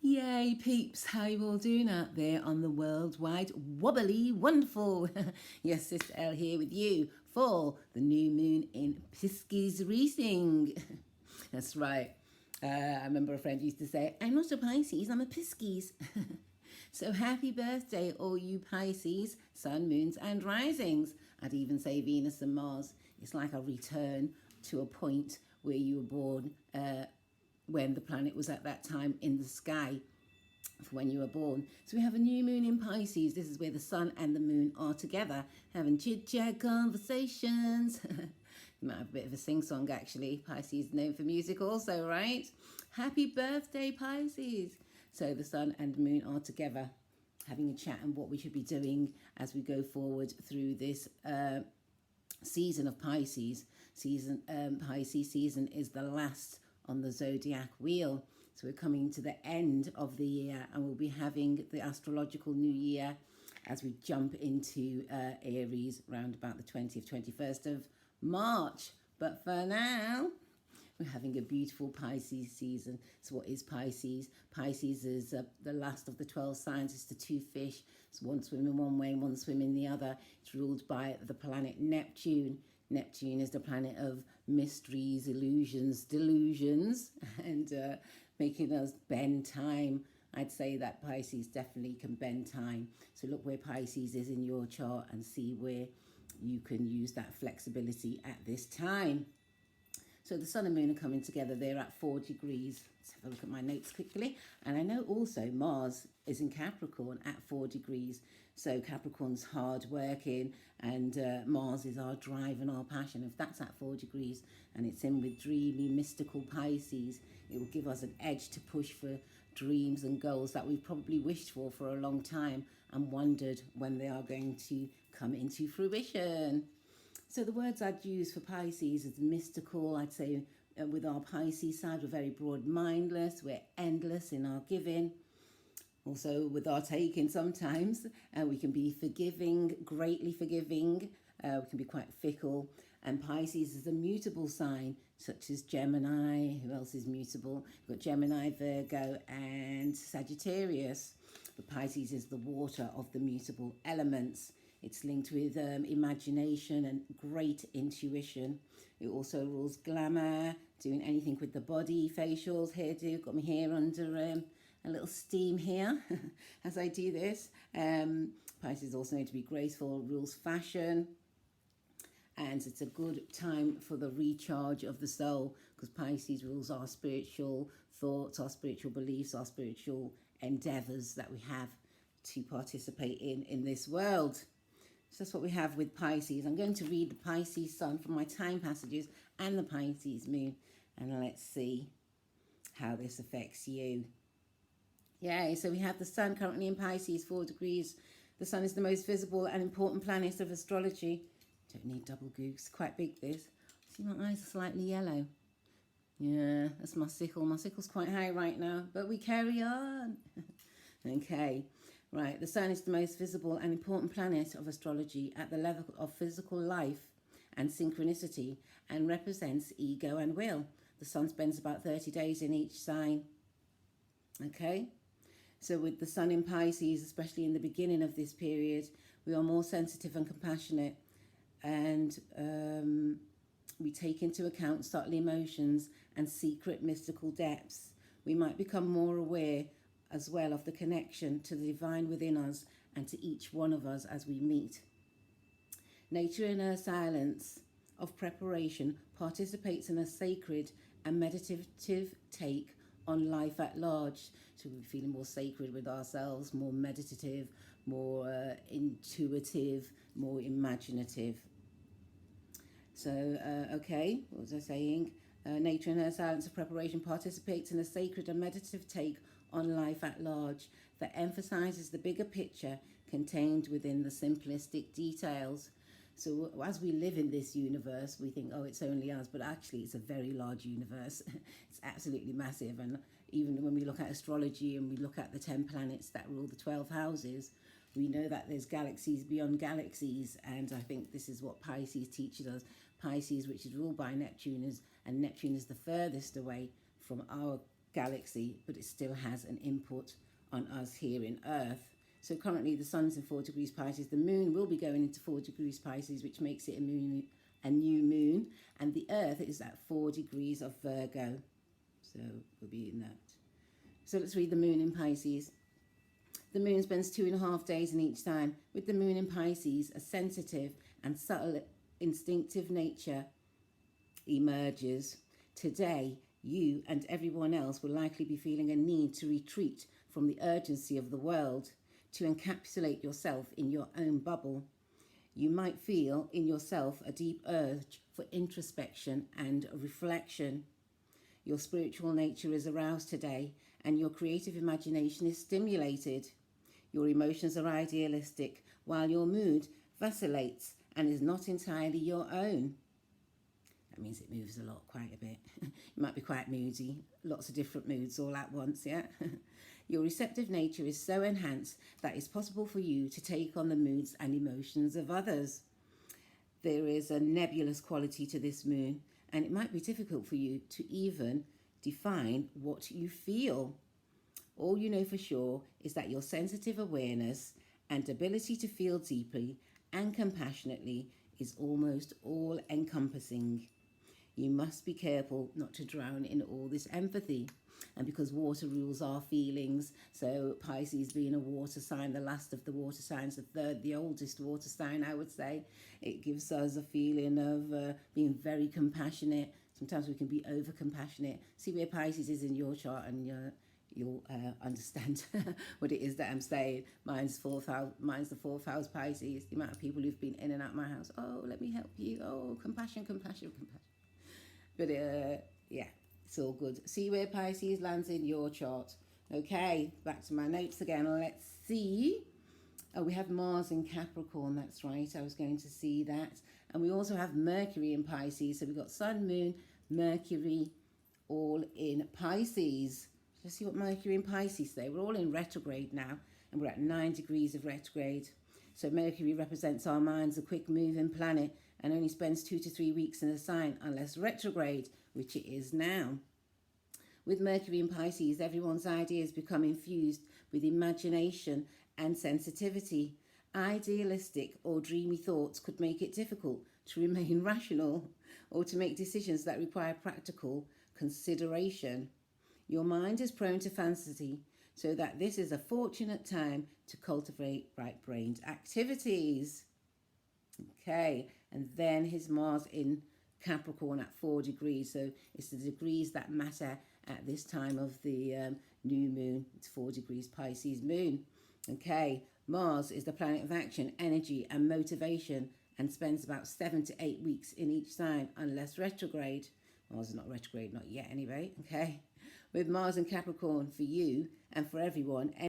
Yay, peeps, how you all doing out there on the worldwide wobbly wonderful? Yes, Sister Elle here with you for the new moon in Pisces reading. That's right. I remember a friend used to say, I'm not a Pisces, I'm a Pisces. So happy birthday, all you Pisces, sun, moons, and risings. I'd even say Venus and Mars. It's like a return to a point where you were born when the planet was at that time in the sky for when you were born. So we have a new moon in Pisces. This is where the sun and the moon are together, having chit-chat conversations. You might have a bit of a sing-song, actually. Pisces is known for music also, right? Happy birthday, Pisces. So the sun and the moon are together, having a chat on what we should be doing as we go forward through this season of Pisces. Pisces season is the last on the zodiac wheel. So we're coming to the end of the year and we'll be having the astrological new year as we jump into Aries around about the 20th, 21st of March. But for now, we're having a beautiful Pisces season. So what is Pisces? Pisces is the last of the 12 signs. It's the two fish. It's one swimming one way, one swimming the other. It's ruled by the planet Neptune. Neptune is the planet of mysteries, illusions, delusions, and making us bend time. I'd say that Pisces definitely can bend time. So look where Pisces is in your chart and see where you can use that flexibility at this time. So the sun and moon are coming together. They're at 4 degrees. Let's have a look at my notes quickly. And I know also Mars is in Capricorn at 4 degrees. So Capricorn's hard working and Mars is our drive and our passion. If that's at 4 degrees and it's in with dreamy, mystical Pisces, it will give us an edge to push for dreams and goals that we've probably wished for a long time and wondered when they are going to come into fruition. So the words I'd use for Pisces is mystical. I'd say with our Pisces side, we're very broad mindless. We're endless in our giving. Also with our taking sometimes. We can be forgiving, greatly forgiving. We can be quite fickle. And Pisces is a mutable sign, such as Gemini. Who else is mutable? We've got Gemini, Virgo, and Sagittarius. But Pisces is the water of the mutable elements. It's linked with imagination and great intuition. It also rules glamour, doing anything with the body, facials, hairdo. Got my hair under a little steam here as I do this. Pisces is also known to be graceful, rules fashion. And it's a good time for the recharge of the soul because Pisces rules our spiritual thoughts, our spiritual beliefs, our spiritual endeavours that we have to participate in this world. So that's what we have with Pisces. I'm going to read the Pisces sun from my time passages and the Pisces moon. And let's see how this affects you. Yay, so we have the sun currently in Pisces, 4 degrees. The sun is the most visible and important planet of astrology. Don't need double goose. Quite big, this. See, my eyes are slightly yellow. Yeah, that's my sickle. My sickle's quite high right now, but we carry on. Okay. Right, the sun is the most visible and important planet of astrology at the level of physical life and synchronicity and represents ego and will. The sun spends about 30 days in each sign. Okay, so with the sun in Pisces, especially in the beginning of this period, we are more sensitive and compassionate and we take into account subtle emotions and secret mystical depths. We might become more aware as well of the connection to the divine within us and to each one of us as we meet. Nature in her silence of preparation participates in a sacred and meditative take on life at large. So we're feeling more sacred with ourselves, more meditative, more intuitive, more imaginative. So, okay, what was I saying? Nature in her silence of preparation participates in a sacred and meditative take on life at large that emphasizes the bigger picture contained within the simplistic details. So as we live in this universe, we think, oh, it's only us, but actually it's a very large universe. It's absolutely massive. And even when we look at astrology and we look at the 10 planets that rule the 12 houses, we know that there's galaxies beyond galaxies. And I think this is what Pisces teaches us. Pisces, which is ruled by Neptune, and Neptune is the furthest away from our galaxy, but it still has an input on us here in Earth. So currently the sun's in 4 degrees Pisces. The moon will be going into 4 degrees Pisces, which makes it a new moon. And the Earth is at 4 degrees of Virgo. So we'll be in that. So let's read the moon in Pisces. The moon spends 2.5 days in each sign. With the moon in Pisces, a sensitive and subtle instinctive nature emerges. Today, you and everyone else will likely be feeling a need to retreat from the urgency of the world, to encapsulate yourself in your own bubble. You might feel in yourself a deep urge for introspection and reflection. Your spiritual nature is aroused today, and your creative imagination is stimulated. Your emotions are idealistic, while your mood vacillates and is not entirely your own. That means it moves a lot, quite a bit. You might be quite moody, lots of different moods all at once, yeah? Your receptive nature is so enhanced that it's possible for you to take on the moods and emotions of others. There is a nebulous quality to this moon, and it might be difficult for you to even define what you feel. All you know for sure is that your sensitive awareness and ability to feel deeply and compassionately is almost all-encompassing. You must be careful not to drown in all this empathy. And because water rules our feelings, so Pisces being a water sign, the last of the water signs, the oldest water sign, I would say, it gives us a feeling of being very compassionate. Sometimes we can be over compassionate. See where Pisces is in your chart, and you'll understand what it is that I'm saying. Mine's the fourth house Pisces. The amount of people who've been in and out of my house. Oh, let me help you. Oh, compassion. But yeah, it's all good. See where Pisces lands in your chart. Okay, back to my notes again. Let's see. Oh, we have Mars in Capricorn. That's right. I was going to see that. And we also have Mercury in Pisces. So we've got Sun, Moon, Mercury, all in Pisces. Let's see what Mercury in Pisces say. We're all in retrograde now, and we're at 9 degrees of retrograde. So Mercury represents our minds, a quick moving planet, and only spends 2 to 3 weeks in a sign unless retrograde, which it is now. With Mercury in Pisces, everyone's ideas become infused with imagination and sensitivity. Idealistic or dreamy thoughts could make it difficult to remain rational or to make decisions that require practical consideration. Your mind is prone to fantasy, so that this is a fortunate time to cultivate right-brained activities. Okay, and then his Mars in Capricorn at 4 degrees. So it's the degrees that matter at this time of the new moon. It's 4 degrees Pisces moon. Okay, Mars is the planet of action, energy and motivation, and spends about 7 to 8 weeks in each sign unless retrograde. Mars is not retrograde, not yet anyway. Okay, with Mars and Capricorn for you and for everyone,